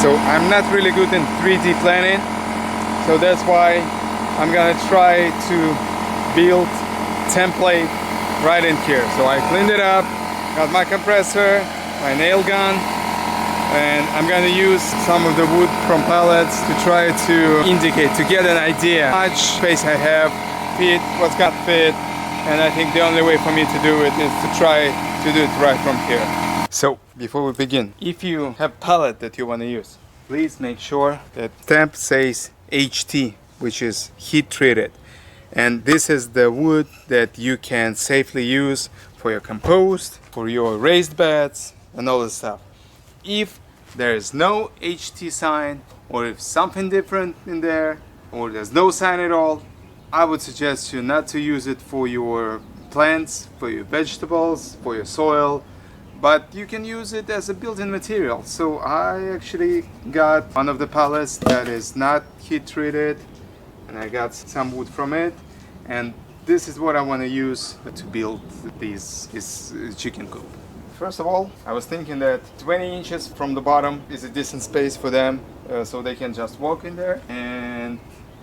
So I'm not really good in 3D planning, so that's why I'm gonna try to build template right in here. So I cleaned it up, got my compressor, my nail gun, and I'm gonna use some of the wood from pallets to try to indicate, to get an idea how much space I have, fit, what's got fit, and I think the only way for me to do it is to try to do it right from here. So before we begin, if you have pallet that you want to use, please make sure that stamp says HT, which is heat treated. And this is the wood that you can safely use for your compost, for your raised beds, and all this stuff. If there is no HT sign, or if something different in there, or there's no sign at all, I would suggest you not to use it for your plants, for your vegetables, for your soil, but you can use it as a building material. So I actually got one of the pallets that is not heat treated, and I got some wood from it, and this is what I want to use to build this chicken coop. First of all, I was thinking that 20 inches from the bottom is a decent space for them, so they can just walk in there, and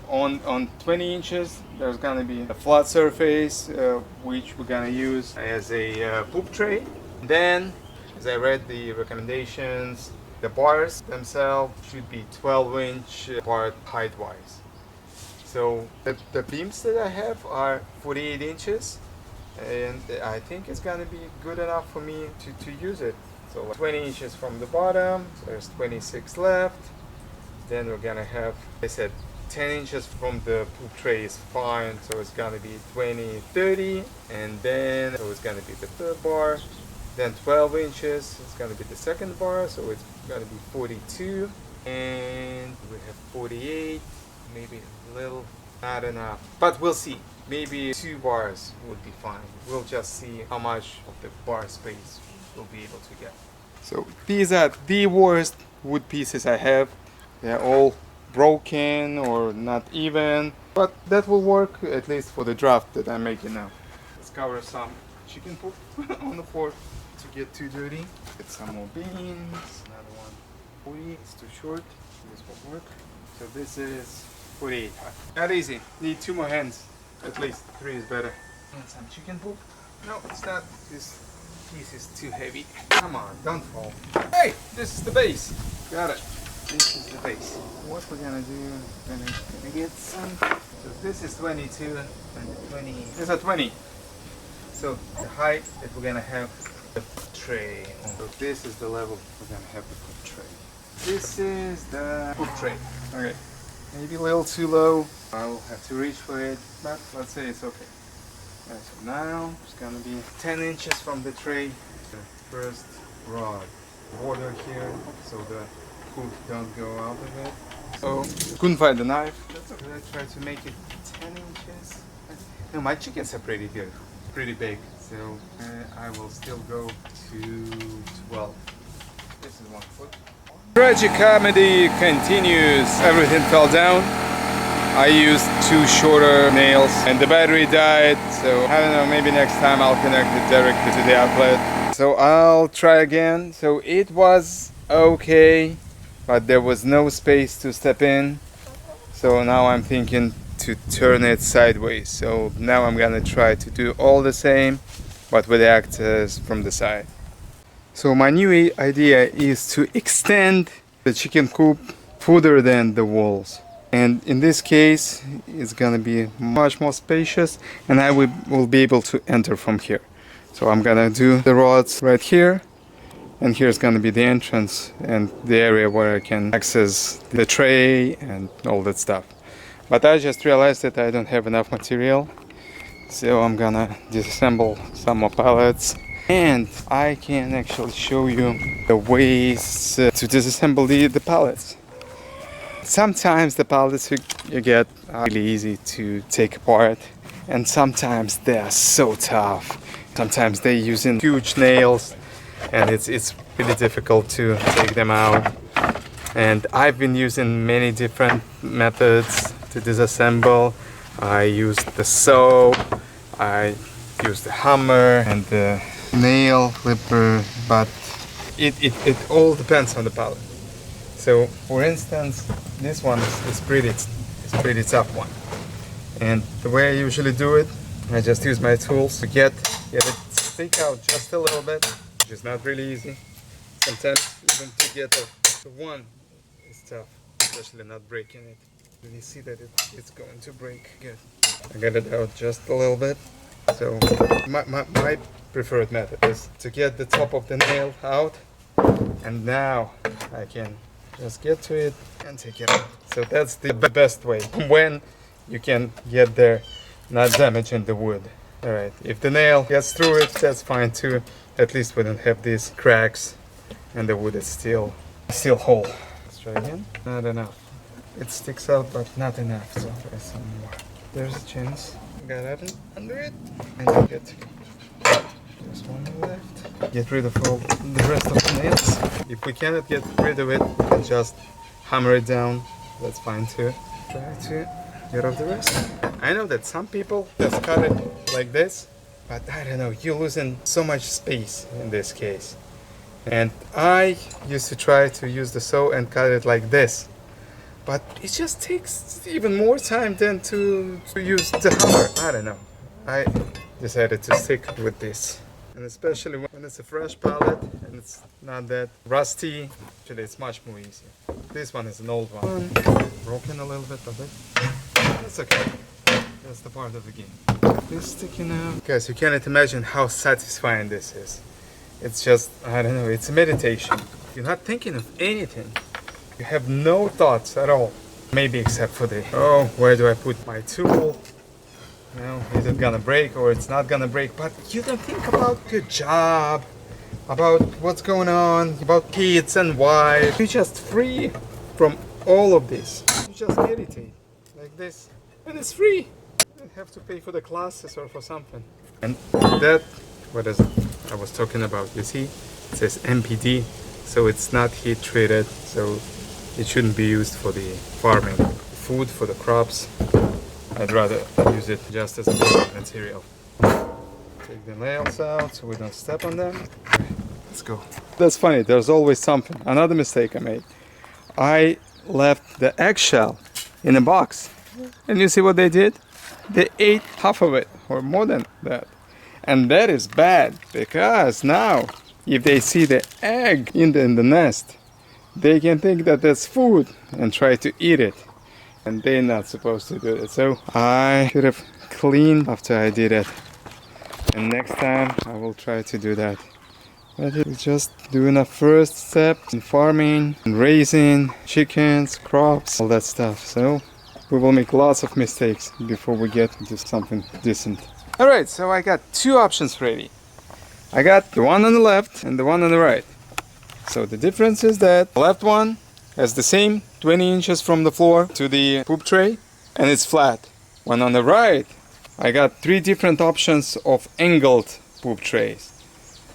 on 20 inches there's gonna be a flat surface which we're gonna use as a poop tray. Then, as I read the recommendations, the bars themselves should be 12-inch apart height-wise. So the beams that I have are 48 inches, and I think it's gonna be good enough for me to use it. So like 20 inches from the bottom, so there's 26 left. Then we're gonna have, I said, 10 inches from the poop tray is fine, so it's gonna be 20, 30, and then so it's gonna be the third bar. Then 12 inches, it's gonna be the second bar, so it's gonna be 42, and we have 48, maybe a little, not enough, but we'll see. Maybe 2 bars would be fine. We'll just see how much of the bar space we'll be able to get. So these are the worst wood pieces I have. They're all broken or not even, but that will work at least for the draft that I'm making now. Let's cover some chicken poop on the floor to get too dirty. Get some more beans. Another one 40, it's too short. This will work. So this is 48 high. Not easy. Need 2 more hens. At least 3 is better. And some chicken poop. No, it's not. This piece is too heavy. Come on, don't fall. Hey, this is the base. Got it. This is the base. What we're gonna do, we're gonna get some. So this is 22 and 20. These are 20. So the height that we're gonna have the tray on. So this is the level we're gonna have the poop tray. This is the poop tray. Okay. Maybe a little too low. I'll have to reach for it, but let's say it's okay. Right, so now it's gonna be 10 inches from the tray. The first rod. Border here, so the poop don't go out of it. So couldn't find the knife. That's okay. I tried to make it 10 inches. No, my chickens are pretty good, pretty big. So I will still go to 12. This is 1 foot. Tragic comedy continues. Everything fell down. I used 2 shorter nails and the battery died, so I don't know, maybe next time I'll connect it directly to the outlet. So I'll try again. So it was okay, but there was no space to step in. So now I'm thinking to turn it sideways. So now I'm gonna try to do all the same, but with the access from the side. So my new idea is to extend the chicken coop further than the walls. And in this case, it's gonna be much more spacious, and I will be able to enter from here. So I'm gonna do the rods right here, and here's gonna be the entrance and the area where I can access the tray and all that stuff. But I just realized that I don't have enough material, so I'm gonna disassemble some more pallets. And I can actually show you the ways to disassemble the pallets. Sometimes the pallets you get are really easy to take apart, and sometimes they are so tough. Sometimes they're using huge nails, and it's really difficult to take them out. And I've been using many different methods to disassemble. I used the saw, I used the hammer and the nail clipper, but it all depends on the pallet. So for instance, this one is pretty tough one. And the way I usually do it, I just use my tools to get it stick out just a little bit, which is not really easy. Sometimes even to get the one is tough, especially not breaking it. You see that it's going to break. Good. I got it out just a little bit. So my preferred method is to get the top of the nail out, and now I can just get to it and take it out. So that's the best way when you can get there, not damaging the wood. Alright, if the nail gets through it, that's fine too. At least we don't have these cracks and the wood is still whole. Let's try again. Not enough. It sticks out, but not enough, so try some more. There's a chance. Got it under it, and I get to go. There's one more left. Get rid of all the rest of the nails. If we cannot get rid of it, we can just hammer it down. That's fine too. Try to get off the rest. I know that some people just cut it like this, but I don't know, you're losing so much space in this case. And I used to try to use the saw and cut it like this, but it just takes even more time than to use the hammer. I don't know. I decided to stick with this. And especially when it's a fresh pallet and it's not that rusty, actually it's much more easier. This one is an old one. Broken a little bit of it. That's okay. That's the part of the game. This sticking out. Guys, you cannot imagine how satisfying this is. It's just, I don't know, it's a meditation. You're not thinking of anything. You have no thoughts at all. Maybe except for the, oh, where do I put my tool? You know, is it gonna break or it's not gonna break? But you don't think about your job, about what's going on, about kids and wife. You're just free from all of this. You just meditate like this. And it's free. You don't have to pay for the classes or for something. And that, what is it I was talking about? You see, it says MPD, so it's not heat treated, so it shouldn't be used for the farming. Food for the crops, I'd rather use it just as a building material. Take the nails out so we don't step on them. Let's go. That's funny, there's always something. Another mistake I made. I left the eggshell in a box. And you see what they did? They ate half of it, or more than that. And that is bad, because now, if they see the egg in the nest, they can think that that's food and try to eat it. And they're not supposed to do it. So I should have cleaned after I did it. And next time I will try to do that. But it's just doing a first step in farming, and raising chickens, crops, all that stuff. So we will make lots of mistakes before we get into something decent. Alright, so I got two options ready. I got the one on the left and the one on the right. So the difference is that the left one has the same 20 inches from the floor to the poop tray, and it's flat. One on the right, I got three different options of angled poop trays.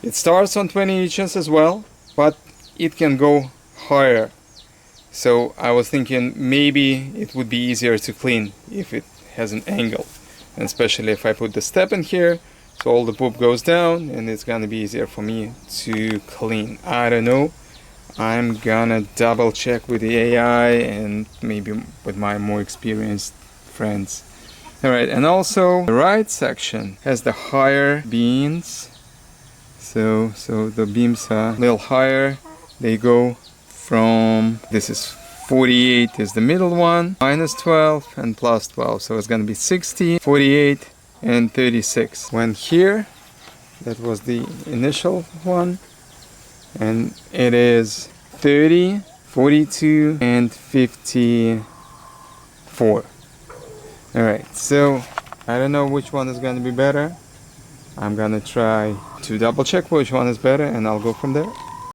It starts on 20 inches as well, but it can go higher. So I was thinking maybe it would be easier to clean if it has an angle. And especially if I put the step in here, so all the poop goes down and it's gonna be easier for me to clean. I don't know. I'm gonna double check with the AI and maybe with my more experienced friends. Alright, and also the right section has the higher beams. So the beams are a little higher. They go from, this is 48 is the middle one, minus 12 and plus 12. So it's gonna be 60, 48 and 36. When here, that was the initial one, and it is 30, 42 and 54. Alright, so I don't know which one is gonna be better. I'm gonna try to double check which one is better and I'll go from there.